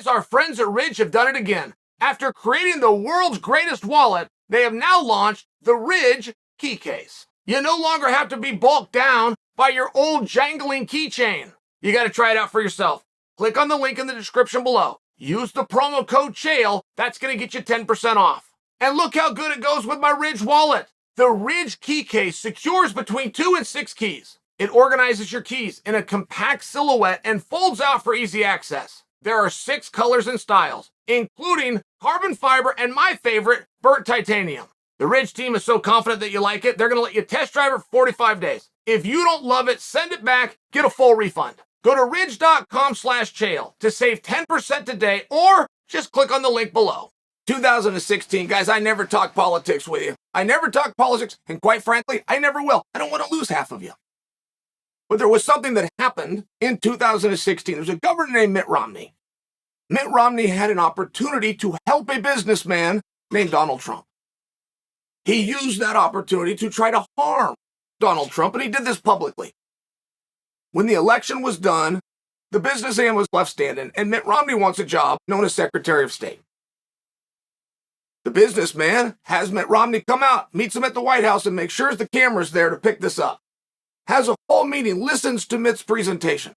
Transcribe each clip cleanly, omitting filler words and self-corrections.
Guys, our friends at Ridge have done it again. After creating the world's greatest wallet, they have now launched the Ridge key case. You no longer have to be bulked down by your old jangling keychain. You got to try it out for yourself. Click on the link in the description below. Use the promo code Chael. That's going to get you 10% off. And look how good it goes with my Ridge wallet. The Ridge key case secures between 2 and 6 keys. It organizes your keys in a compact silhouette and folds out for easy access. There are 6 colors and styles, including carbon fiber and my favorite, burnt titanium. The Ridge team is so confident that you like it, they're going to let you test drive it for 45 days. If you don't love it, send it back, get a full refund. Go to ridge.com/Chael to save 10% today, or just click on the link below. 2016, guys, I never talk politics with you. I never talk politics, and quite frankly, I never will. I don't want to lose half of you. But there was something that happened in 2016. There was a governor named Mitt Romney. Mitt Romney had an opportunity to help a businessman named Donald Trump. He used that opportunity to try to harm Donald Trump, and he did this publicly. When the election was done, the businessman was left standing, and Mitt Romney wants a job known as Secretary of State. The businessman has Mitt Romney come out, meets him at the White House, and makes sure the camera's there to pick this up. Has a full meeting, listens to Mitt's presentation,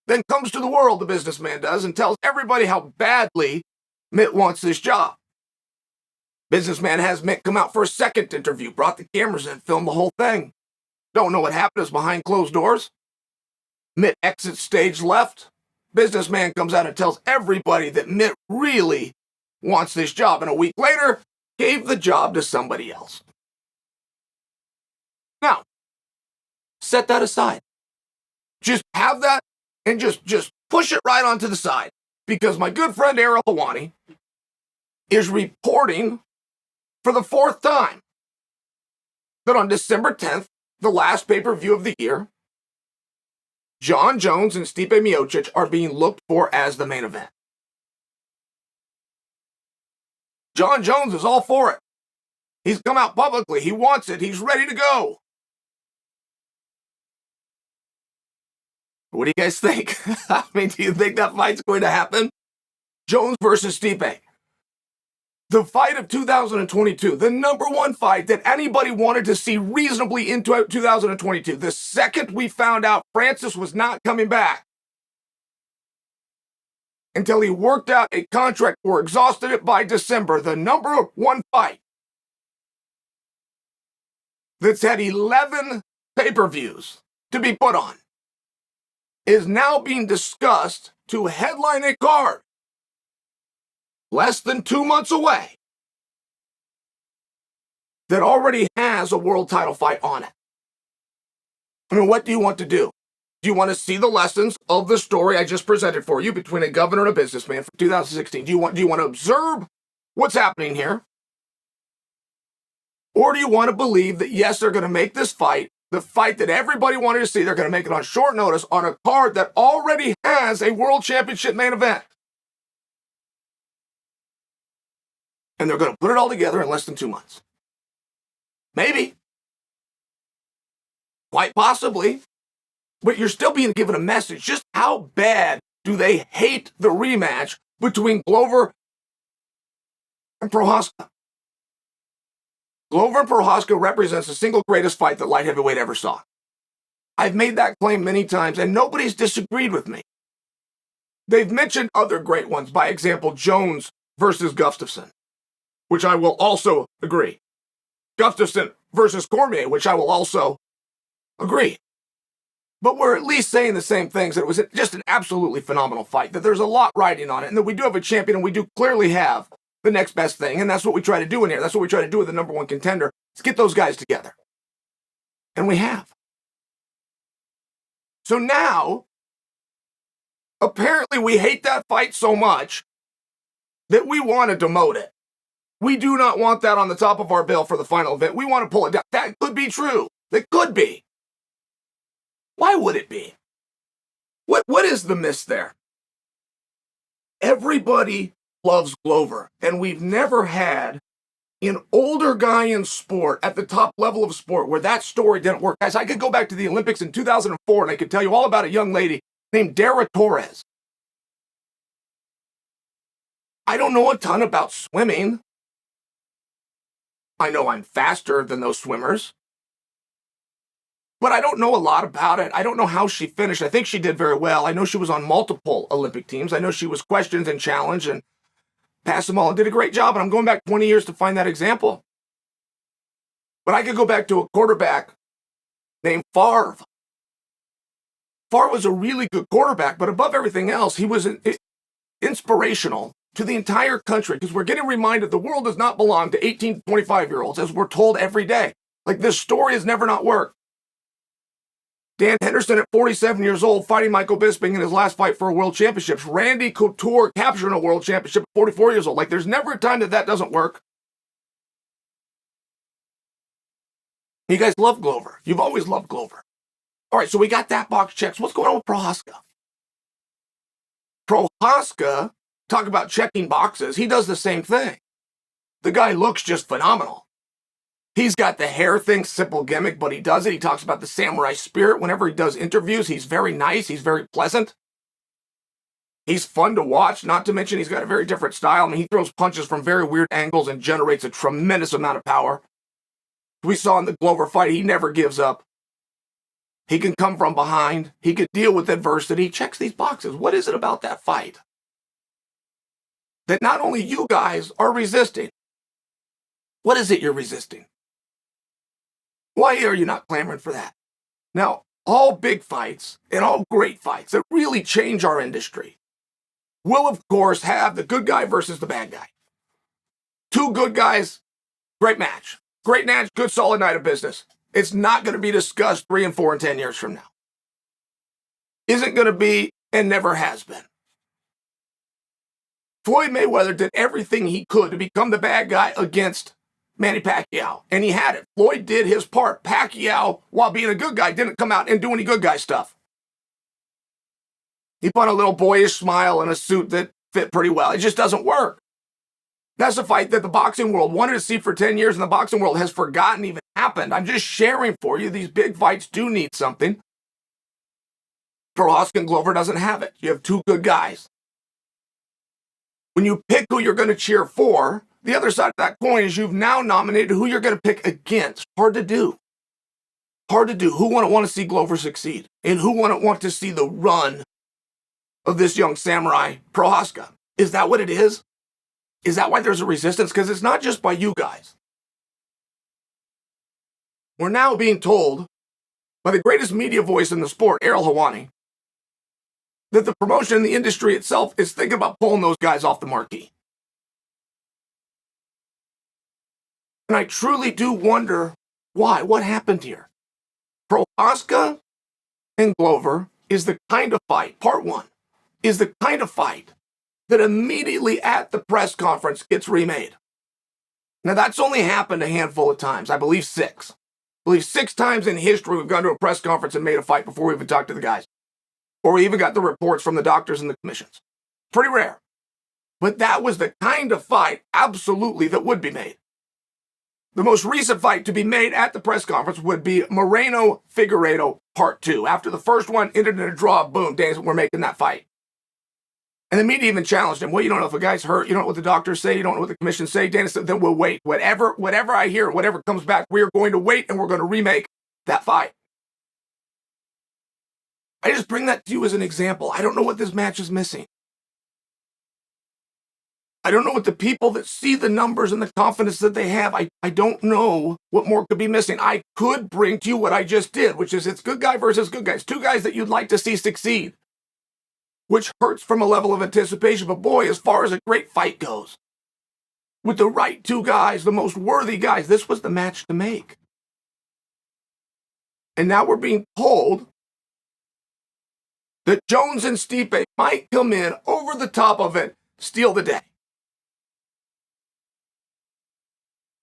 then comes to the world, the businessman does, and tells everybody how badly Mitt wants this job. Businessman has Mitt come out for a second interview, brought the cameras in, filmed the whole thing. Don't know what happened, is behind closed doors. Mitt exits stage left. Businessman comes out and tells everybody that Mitt really wants this job, and a week later, gave the job to somebody else. Now, set that aside. Just have that and just push it right onto the side, because my good friend Ariel Helwani is reporting for the 4th time that on December 10th, the last pay-per-view of the year, Jon Jones and Stipe Miocic are being looked for as the main event. Jon Jones is all for it. He's come out publicly. He wants it. He's ready to go. What do you guys think? I mean, do you think that fight's going to happen? Jones versus Stipe. The fight of 2022, the #1 fight that anybody wanted to see reasonably into 2022. The second we found out Francis was not coming back, until he worked out a contract or exhausted it by December, the #1 fight that's had 11 pay-per-views to be put on is now being discussed to headline a card less than 2 months away that already has a world title fight on it. I mean, what do you want to do? Do you want to see the lessons of the story I just presented for you between a governor and a businessman from 2016? Do you want to observe what's happening here? Or do you want to believe that, yes, they're going to make this fight, the fight that everybody wanted to see, they're going to make it on short notice on a card that already has a world championship main event? And they're going to put it all together in less than 2 months. Maybe. Quite possibly. But you're still being given a message. Just how bad do they hate the rematch between Glover and Prochazka? Glover and Prochazka represents the single greatest fight that light heavyweight ever saw. I've made that claim many times, and nobody's disagreed with me. They've mentioned other great ones, by example, Jones versus Gustafsson, which I will also agree. Gustafsson versus Cormier, which I will also agree. But we're at least saying the same things, that it was just an absolutely phenomenal fight, that there's a lot riding on it, and that we do have a champion, and we do clearly have the next best thing, and that's what we try to do in here. That's what we try to do with the #1 contender, is get those guys together. And we have. So now, apparently we hate that fight so much that we want to demote it. We do not want that on the top of our bill for the final event. We want to pull it down. That could be true. That could be. Why would it be? What is the miss there? Everybody loves Glover, and we've never had an older guy in sport at the top level of sport where that story didn't work. Guys, I could go back to the Olympics in 2004, and I could tell you all about a young lady named Dara Torres. I don't know a ton about swimming. I know I'm faster than those swimmers. But I don't know a lot about it. I don't know how she finished. I think she did very well. I know she was on multiple Olympic teams. I know she was questioned and challenged and passed them all and did a great job. And I'm going back 20 years to find that example. But I could go back to a quarterback named Favre. Favre was a really good quarterback, but above everything else, he was inspirational to the entire country because we're getting reminded the world does not belong to 18 to 25-year-olds, as we're told every day. Like, this story has never not worked. Dan Henderson at 47 years old fighting Michael Bisping in his last fight for a world championship. Randy Couture capturing a world championship at 44 years old. Like, there's never a time that doesn't work. You guys love Glover. You've always loved Glover. All right, so we got that box checked. What's going on with Prochazka? Prochazka, talk about checking boxes. He does the same thing. The guy looks just phenomenal. He's got the hair thing, simple gimmick, but he does it. He talks about the samurai spirit. Whenever he does interviews, he's very nice. He's very pleasant. He's fun to watch, not to mention he's got a very different style. I mean, he throws punches from very weird angles and generates a tremendous amount of power. We saw in the Glover fight, he never gives up. He can come from behind. He can deal with adversity. He checks these boxes. What is it about that fight that not only you guys are resisting? What is it you're resisting? Why are you not clamoring for that? Now, all big fights and all great fights that really change our industry will, of course, have the good guy versus the bad guy. Two good guys, great match. Great match, good solid night of business. It's not going to be discussed 3 and 4 and 10 years from now. Isn't going to be and never has been. Floyd Mayweather did everything he could to become the bad guy against Manny Pacquiao, and he had it. Floyd did his part. Pacquiao, while being a good guy, didn't come out and do any good guy stuff. He put on a little boyish smile and a suit that fit pretty well. It just doesn't work. That's a fight that the boxing world wanted to see for 10 years, and the boxing world has forgotten even happened. I'm just sharing for you. These big fights do need something. Prochazka and Glover doesn't have it. You have two good guys. When you pick who you're going to cheer for, the other side of that coin is you've now nominated who you're going to pick against. Hard to do. Hard to do. Who wouldn't want to see Glover succeed? And who wouldn't want to see the run of this young samurai, Prochazka? Is that what it is? Is that why there's a resistance? Because it's not just by you guys. We're now being told by the greatest media voice in the sport, Ariel Helwani, that the promotion in the industry itself is thinking about pulling those guys off the marquee. And I truly do wonder why. What happened here? Prochazka and Glover is the kind of fight, part one, is the kind of fight that immediately at the press conference gets remade. Now, that's only happened a handful of times. I believe 6. I believe 6 times in history we've gone to a press conference and made a fight before we even talked to the guys. Or we even got the reports from the doctors and the commissions. Pretty rare. But that was the kind of fight, absolutely, that would be made. The most recent fight to be made at the press conference would be Moreno-Figueiredo Part 2. After the first one ended in a draw, boom, Dan, we're making that fight. And the media even challenged him. Well, you don't know if a guy's hurt. You don't know what the doctors say. You don't know what the commission say. Dana said, then we'll wait. Whatever I hear, whatever comes back, we're going to wait and we're going to remake that fight. I just bring that to you as an example. I don't know what this match is missing. I don't know what the people that see the numbers and the confidence that they have, I don't know what more could be missing. I could bring to you what I just did, which is it's good guy versus good guys. Two guys that you'd like to see succeed, which hurts from a level of anticipation. But boy, as far as a great fight goes, with the right two guys, the most worthy guys, this was the match to make. And now we're being told that Jones and Stipe might come in over the top of it, steal the day.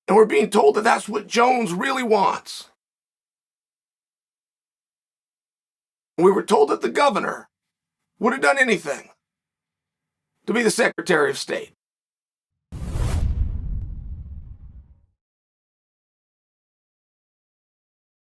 And we're being told that that's what Jones really wants. We were told that the governor would have done anything to be the Secretary of State.